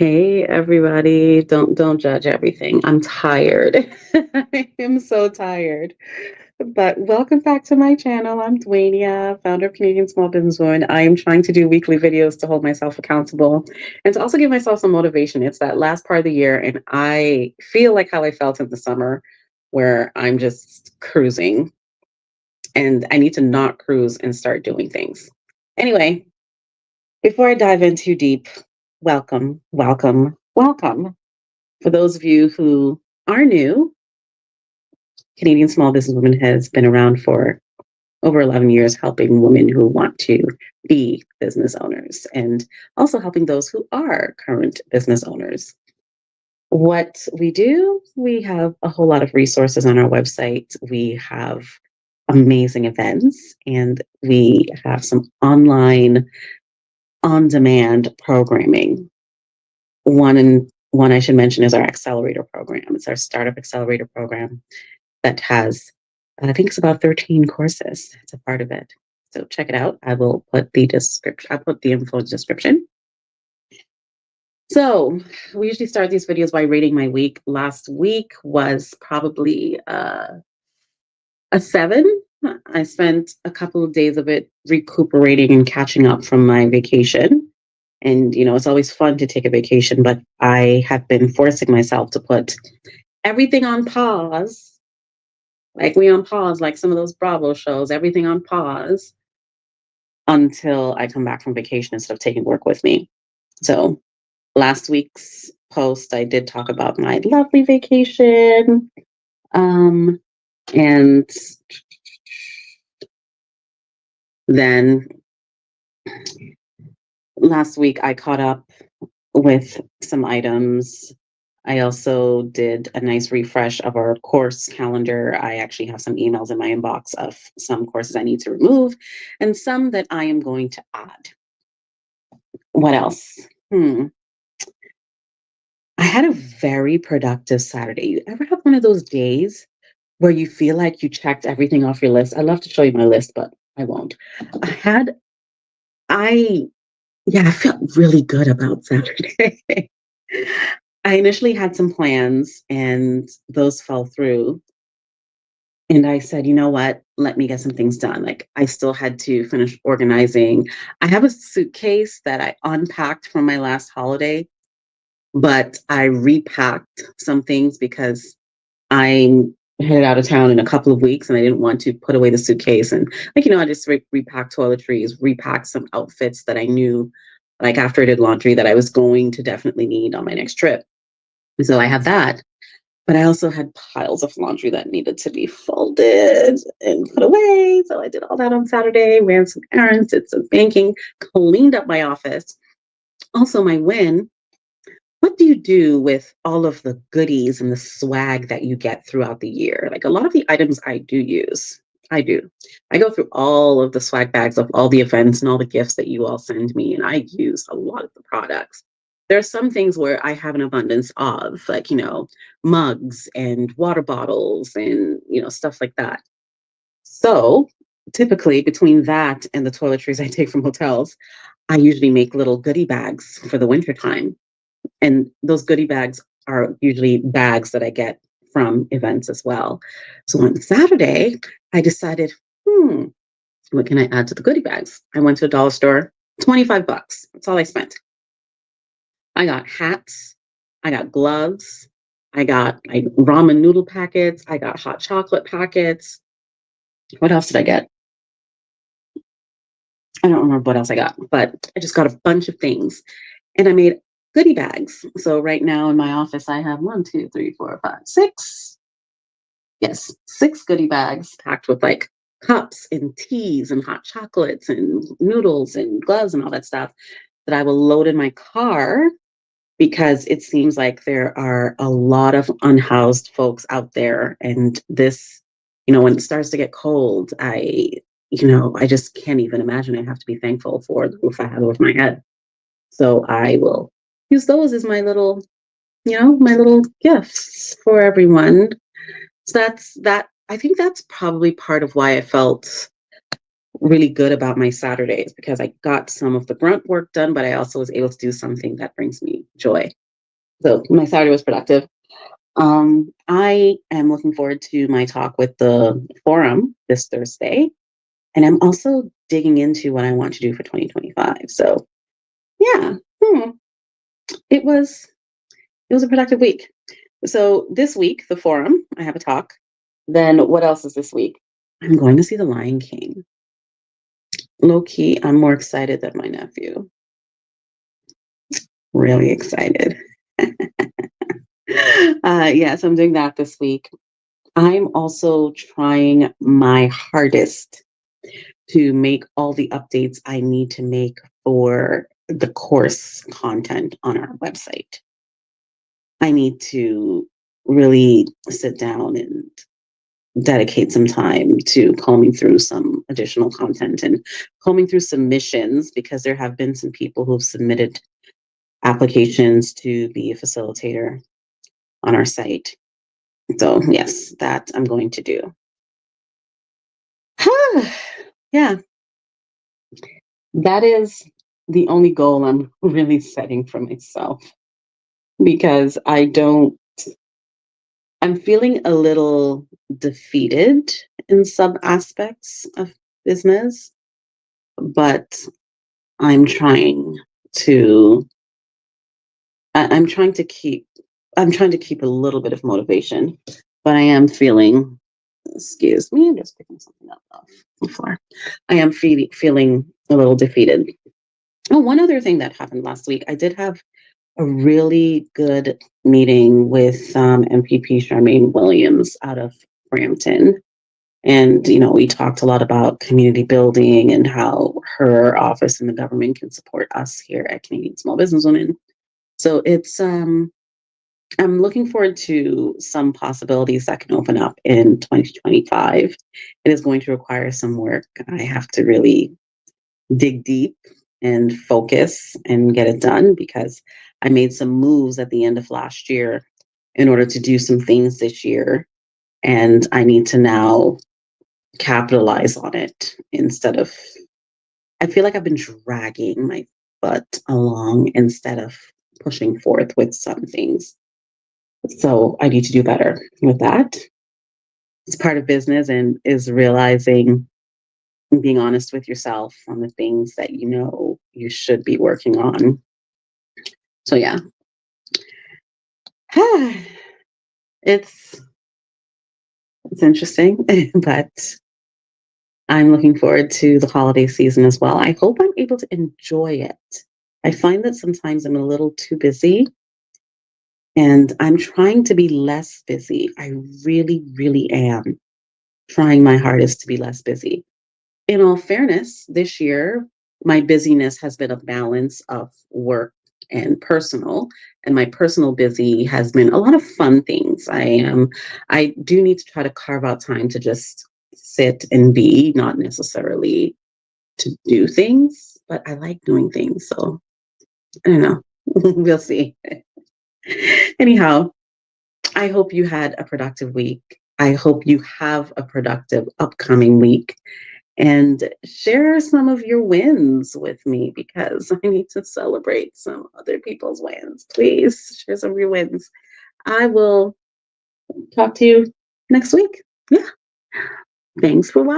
Hey everybody, don't judge everything. I'm tired. I am so tired. But welcome back to my channel. I'm Dwania, founder of Canadian Small Business Woman. I am trying to do weekly videos to hold myself accountable and to also give myself some motivation. It's that last part of the year, and I feel like how I felt in the summer, where I'm just cruising, and I need to not cruise and start doing things. Anyway, before I dive in too deep, welcome, welcome, welcome. For those of you who are new, Canadian Small Business Woman has been around for over 11 years, helping women who want to be business owners and also helping those who are current business owners. What we do, we have a whole lot of resources on our website. We have amazing events, and we have some online on-demand programming. One I should mention is our accelerator program. It's our startup accelerator program that has, I think it's about 13 courses. It's a part of it. So check it out. I will put the description, I'll put the info in the description. So we usually start these videos by rating my week. Last week was probably a 7. I spent a couple of days of it recuperating and catching up from my vacation. And, it's always fun to take a vacation, but I have been forcing myself to put everything on pause, like we on pause, like some of those Bravo shows, everything on pause until I come back from vacation instead of taking work with me. So last week's post, I did talk about my lovely vacation. And then last week I caught up with some items. I also did a nice refresh of our course calendar. I actually have some emails in my inbox of some courses I need to remove and some that I am going to add. What else? I had a very productive Saturday. You ever have one of those days where you feel like you checked everything off your list? I'd love to show you my list, but I won't. I felt really good about Saturday. I initially had some plans and those fell through. And I said, you know what? Let me get some things done. Like I still had to finish organizing. I have a suitcase that I unpacked from my last holiday, but I repacked some things because I'm headed out of town in a couple of weeks and I didn't want to put away the suitcase. And I just repacked toiletries, repacked some outfits that I knew, like after I did laundry, that I was going to definitely need on my next trip. And so I had that. But I also had piles of laundry that needed to be folded and put away. So I did all that on Saturday, ran some errands, did some banking, cleaned up my office. Also, my win. What do you do with all of the goodies and the swag that you get throughout the year? Like a lot of the items I do use. I do. I go through all of the swag bags of all the events and all the gifts that you all send me, and I use a lot of the products. There are some things where I have an abundance of, like, mugs and water bottles and, stuff like that. So typically between that and the toiletries I take from hotels, I usually make little goodie bags for the winter time. And those goodie bags are usually bags that I get from events as well. So on Saturday, I decided, what can I add to the goodie bags? I went to a dollar store, $25. That's all I spent. I got hats, I got gloves, I got ramen noodle packets, I got hot chocolate packets. What else did I get? I don't remember what else I got, but I just got a bunch of things. And I made goodie bags. So right now in my office, I have 1, 2, 3, 4, 5, 6. Yes, 6 goodie bags packed with like cups and teas and hot chocolates and noodles and gloves and all that stuff that I will load in my car because it seems like there are a lot of unhoused folks out there. And this, when it starts to get cold, I just can't even imagine. I have to be thankful for the roof I have over my head. So I will use those as my little, my little gifts for everyone. So that's that. I think that's probably part of why I felt really good about my Saturdays because I got some of the grunt work done, but I also was able to do something that brings me joy. So my Saturday was productive. I am looking forward to my talk with the forum this Thursday, and I'm also digging into what I want to do for 2025. So yeah, it was it was a productive week. So this week, the forum, I have a talk. Then what else is this week? I'm going to see The Lion King. Low key, I'm more excited than my nephew. Really excited. Yeah, so I'm doing that this week. I'm also trying my hardest to make all the updates I need to make for the course content on our website. I need to really sit down and dedicate some time to combing through some additional content and combing through submissions because there have been some people who've submitted applications to be a facilitator on our site. So, yes, that I'm going to do. Yeah, that is the only goal I'm really setting for myself because I'm feeling a little defeated in some aspects of business, but I'm trying to, I'm trying to keep, I'm trying to keep a little bit of motivation, but I am feeling, excuse me, I'm just picking something up off the floor. I am feeling a little defeated. Oh, one other thing that happened last week, I did have a really good meeting with MPP Charmaine Williams out of Brampton. And, we talked a lot about community building and how her office and the government can support us here at Canadian Small Business Women. So I'm looking forward to some possibilities that can open up in 2025. It is going to require some work. I have to really dig deep and focus and get it done because I made some moves at the end of last year in order to do some things this year. And I need to now capitalize on it instead of, I feel like I've been dragging my butt along instead of pushing forth with some things. So I need to do better with that. It's part of business and is realizing and being honest with yourself on the things that you should be working on. So yeah, it's it's interesting, but I'm looking forward to the holiday season as well. I hope I'm able to enjoy it. I find that sometimes I'm a little too busy and I'm trying to be less busy. I really, really am trying my hardest to be less busy. In all fairness, this year, my busyness has been a balance of work and personal. And my personal busy has been a lot of fun things. I do need to try to carve out time to just sit and be, not necessarily to do things, but I like doing things. So I don't know. We'll see. Anyhow, I hope you had a productive week. I hope you have a productive upcoming week and share some of your wins with me because I need to celebrate some other people's wins. Please share some of your wins. I will talk to you next week. Yeah. Thanks for watching.